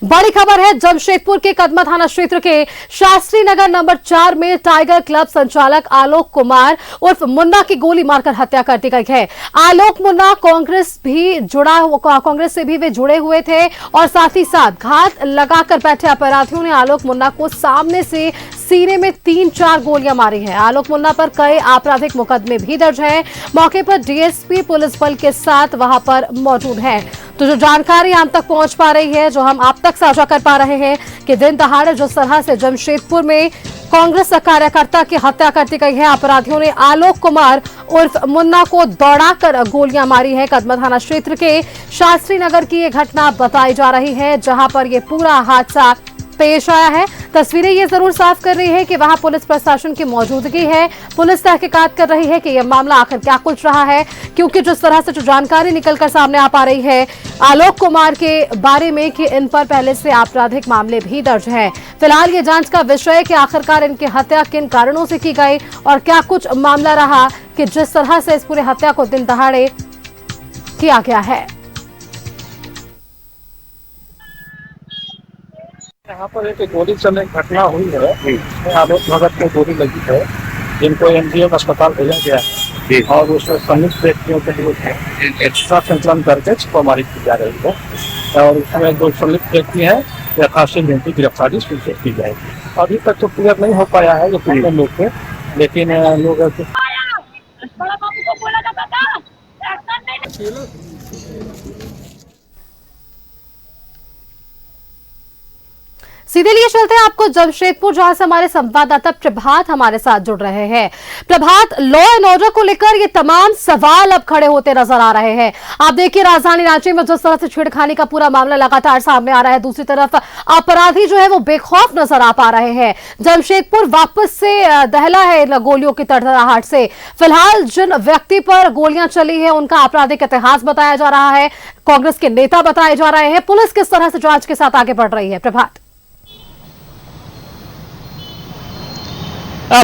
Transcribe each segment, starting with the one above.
बड़ी खबर है जमशेदपुर के कदमा थाना क्षेत्र के शास्त्री नगर नंबर 4 में टाइगर क्लब संचालक आलोक कुमार उर्फ मुन्ना की गोली मारकर हत्या कर दी गई है। आलोक मुन्ना कांग्रेस से भी वे जुड़े हुए थे और साथ ही साथ घात लगाकर बैठे अपराधियों ने आलोक मुन्ना को सामने से सीने में 3-4 गोलियां मारी हैं। आलोक मुन्ना पर कई आपराधिक मुकदमे भी दर्ज हैं। मौके पर डीएसपी पुलिस बल के साथ वहां पर मौजूद है। तो जो जानकारी हम तक पहुंच पा रही है, जो हम आप तक साझा कर पा रहे हैं कि दिन दहाड़े जिस तरह से जमशेदपुर में कांग्रेस कार्यकर्ता की हत्या कर दी गई है, अपराधियों ने आलोक कुमार उर्फ मुन्ना को दौड़ाकर गोलियां मारी है। कदमा थाना क्षेत्र के शास्त्री नगर की ये घटना बताई जा रही है, जहां पर ये पूरा हादसा पेश आया है। तस्वीरें ये जरूर साफ कर रही है कि वहां पुलिस प्रशासन की मौजूदगी है। पुलिस तहकीकात कर रही है कि यह मामला आखिर क्या कुछ रहा है, क्योंकि जिस तरह से जो जानकारी निकलकर सामने आ पा रही है आलोक कुमार के बारे में कि इन पर पहले से आपराधिक मामले भी दर्ज हैं। फिलहाल ये जांच का विषय है कि आखिरकार इनकी हत्या किन कारणों से की गई और क्या कुछ मामला रहा कि जिस तरह से इस पूरे हत्या को दिन दहाड़े किया गया है। यहाँ पर एक गोली चलने की घटना हुई है। आलोक भगत को गोली लगी है, जिनको एमजीएम अस्पताल भेजा गया है और उसमें संयुक्त व्यक्तियों के विरुद्ध एक्स्ट्रा संकलन करके छापेमारी की जा रही है और उसमें जो संलिप्त व्यक्ति है खासी गिनती गिरफ्तारी सुनिश्चित की जाएगी। अभी तक तो क्लियर नहीं हो पाया है जो कितने लोग थे, लेकिन लोग सीधे लिए चलते हैं आपको जमशेदपुर, जहां से हमारे संवाददाता प्रभात हमारे साथ जुड़ रहे हैं। प्रभात, लॉ एंड ऑर्डर को लेकर ये तमाम सवाल अब खड़े होते नजर आ रहे हैं। आप देखिए राजधानी रांची में जिस तरह से छेड़खानी का पूरा मामला लगातार सामने आ रहा है, दूसरी तरफ अपराधी जो है वो बेखौफ नजर आ पा रहे हैं। जमशेदपुर वापस से दहला है गोलियों की तड़तड़ाहट से। फिलहाल जिन व्यक्ति पर गोलियां चली है उनका आपराधिक इतिहास बताया जा रहा है, कांग्रेस के नेता बताए जा रहे हैं। पुलिस किस तरह से जांच के साथ आगे बढ़ रही है? प्रभात।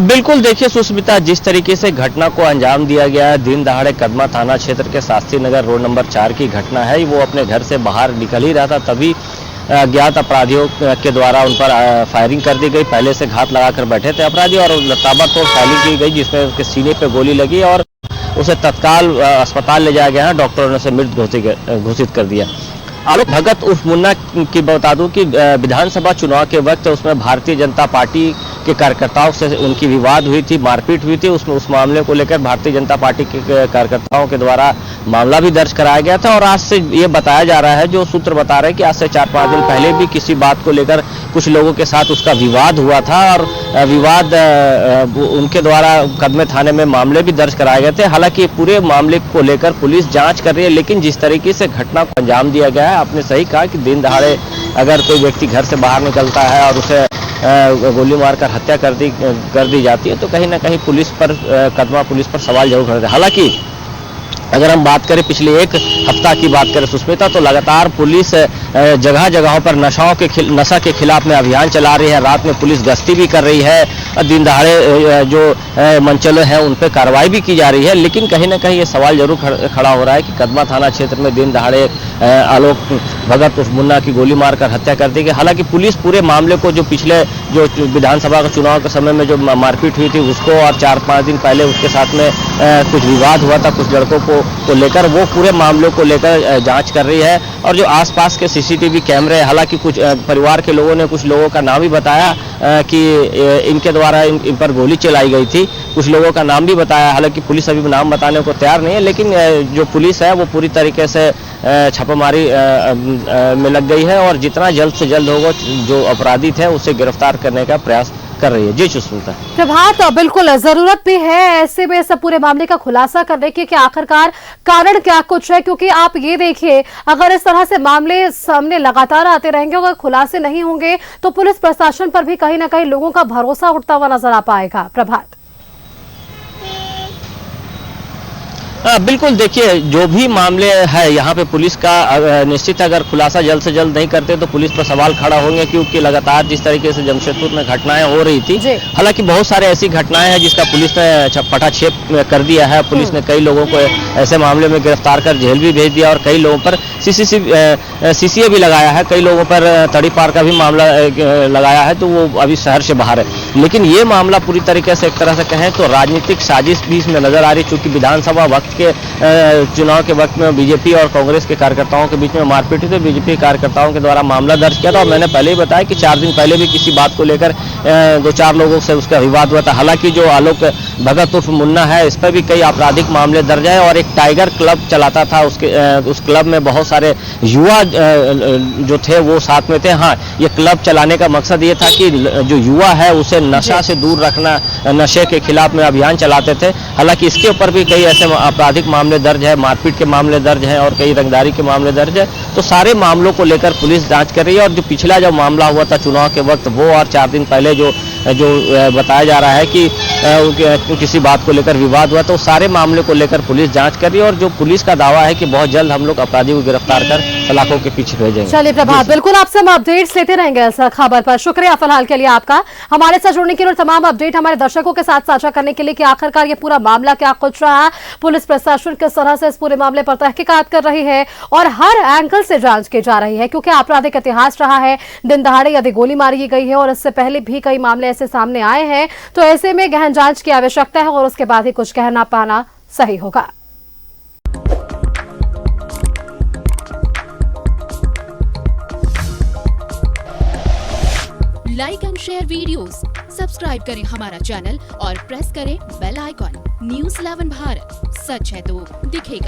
बिल्कुल, देखिए सुस्मिता, जिस तरीके से घटना को अंजाम दिया गया है, दिन दहाड़े कदमा थाना क्षेत्र के शास्त्री नगर रोड नंबर 4 की घटना है। वो अपने घर से बाहर निकल ही रहा था, तभी अज्ञात अपराधियों के द्वारा उन पर फायरिंग कर दी गई। पहले से घात लगाकर बैठे थे अपराधी और ताबड़तोड़ फायरिंग की गई, जिसमें उसके सीने पे गोली लगी और उसे तत्काल अस्पताल ले जाया गया। डॉक्टरों ने उसे मृत घोषित कर दिया। आलोक भगत उर्फ मुन्ना की बता दूं कि विधानसभा चुनाव के वक्त उसमें भारतीय जनता पार्टी के कार्यकर्ताओं से उनकी विवाद हुई थी, मारपीट हुई थी। उसमें उस मामले को लेकर भारतीय जनता पार्टी के कार्यकर्ताओं के द्वारा मामला भी दर्ज कराया गया था और आज से ये बताया जा रहा है, जो सूत्र बता रहे हैं कि आज से 4-5 दिन पहले भी किसी बात को लेकर कुछ लोगों के साथ उसका विवाद हुआ था और विवाद उनके द्वारा कदमे थाने में मामले भी दर्ज कराए गए थे। हालांकि पूरे मामले को लेकर पुलिस जांच कर रही है, लेकिन जिस तरीके से घटना को अंजाम दिया गया है, आपने सही कहा कि दिन दहाड़े अगर कोई व्यक्ति घर से बाहर निकलता है और उसे गोली मारकर हत्या कर दी जाती है तो कहीं ना कहीं पुलिस पर कदमा पुलिस पर सवाल जरूर खड़े थे। हालांकि अगर हम बात करें पिछले एक हफ्ता की बात करें सुष्मिता, तो लगातार पुलिस जगह जगहों पर नशा के खिलाफ में अभियान चला रही है। रात में पुलिस गश्ती भी कर रही है और दिन दहाड़े जो मंचले हैं उन पर कार्रवाई भी की जा रही है। लेकिन कहीं ना कहीं ये सवाल जरूर खड़ा हो रहा है कि कदमा थाना क्षेत्र में दिन दहाड़े आलोक भगत उस मुन्ना की गोली मारकर हत्या कर दी गई। हालांकि पुलिस पूरे मामले को, जो पिछले जो विधानसभा का चुनाव के समय में जो मारपीट हुई थी उसको और 4-5 दिन पहले उसके साथ में कुछ विवाद हुआ था कुछ लड़कों को लेकर, वो पूरे मामलों को लेकर जांच कर रही है। और जो आसपास के सीसीटीवी कैमरे, हालांकि कुछ परिवार के लोगों ने कुछ लोगों का नाम भी बताया कि इनके द्वारा इन पर गोली चलाई गई थी, कुछ लोगों का नाम भी बताया। हालांकि पुलिस अभी नाम बताने को तैयार नहीं है, लेकिन जो पुलिस है वो पूरी तरीके से छापेमारी में लग गई है और जितना जल्द से जल्द होगा जो अपराधी थे उसे गिरफ्तार करने का प्रयास कर रही है। जी सुष्मिता। प्रभात, बिल्कुल जरूरत भी है ऐसे में सब पूरे मामले का खुलासा करने की कि आखिरकार कारण क्या कुछ है, क्योंकि आप ये देखिए अगर इस तरह से मामले सामने लगातार आते रहेंगे, अगर खुलासे नहीं होंगे तो पुलिस प्रशासन पर भी कहीं ना कहीं लोगों का भरोसा उठता हुआ नजर आ पाएगा। प्रभात। बिल्कुल, देखिए जो भी मामले है यहाँ पे पुलिस का निश्चित अगर खुलासा जल्द से जल्द नहीं करते तो पुलिस पर सवाल खड़ा होंगे, क्योंकि लगातार जिस तरीके से जमशेदपुर में घटनाएं हो रही थी, हालांकि बहुत सारे ऐसी घटनाएं हैं जिसका पुलिस ने पटाक्षेप कर दिया है। पुलिस ने कई लोगों को ऐसे मामले में गिरफ्तार कर जेल भी भेज दिया और कई लोगों पर सीसीए भी लगाया है, कई लोगों पर तड़ीपार का भी मामला लगाया है, तो वो अभी शहर से बाहर है। लेकिन ये मामला पूरी तरीके से एक तरह से कहें तो राजनीतिक साजिश भी इसमें नजर आ रही, चूंकि विधानसभा वक्त के चुनाव के वक्त में बीजेपी और कांग्रेस के कार्यकर्ताओं के बीच में मारपीट हुई, तो बीजेपी कार्यकर्ताओं के द्वारा मामला दर्ज किया था। और मैंने पहले ही बताया कि 4 दिन पहले भी किसी बात को लेकर 2-4 लोगों से उसका विवाद हुआ था। हालांकि जो आलोक भगत उर्फ मुन्ना है, इस पर भी कई आपराधिक मामले दर्ज है और एक टाइगर क्लब चलाता था, उस क्लब में बहुत सारे युवा जो थे वो साथ में थे। हाँ, ये क्लब चलाने का मकसद ये था कि जो युवा है उसे नशा से दूर रखना, नशे के खिलाफ में अभियान चलाते थे। हालांकि इसके ऊपर भी कई ऐसे आपराधिक मामले दर्ज है, मारपीट के मामले दर्ज हैं और कई रंगदारी के मामले दर्ज है। तो सारे मामलों को लेकर पुलिस जांच कर रही है और जो पिछला जो मामला हुआ था चुनाव के वक्त वो, और 4 दिन पहले जो बताया जा रहा है कि किसी बात को लेकर विवाद हुआ, तो सारे मामले को लेकर पुलिस जांच कर रही है और जो पुलिस का दावा है कि बहुत जल्द हम लोग अपराधियों को गिरफ्तार कर सलाखों के पीछे भेजेंगे। चलिए प्रभात, बिल्कुल आपसे हम अपडेट्स लेते रहेंगे इस खबर पर। शुक्रिया फिलहाल के लिए आपका हमारे साथ जुड़ने के लिए और तमाम अपडेट हमारे दर्शकों के साथ साझा करने के लिए कि आखिरकार ये पूरा मामला क्या कुछ रहा, पुलिस प्रशासन किस तरह से इस पूरे मामले पर तहकीकात कर रही है और हर एंगल से जांच की जा रही है, क्योंकि आपराधिक इतिहास रहा है, दिन दहाड़े यदि गोली मारी गई है और इससे पहले भी कई मामले ऐसे सामने आए हैं। तो ऐसे में गहन जांच की आवश्यकता है और उसके बाद ही कुछ कहना पाना सही होगा। Like and share videos, subscribe करें हमारा चैनल और प्रेस करें बेल आइकॉन। न्यूज़ 11 भारत, सच है तो दिखेगा।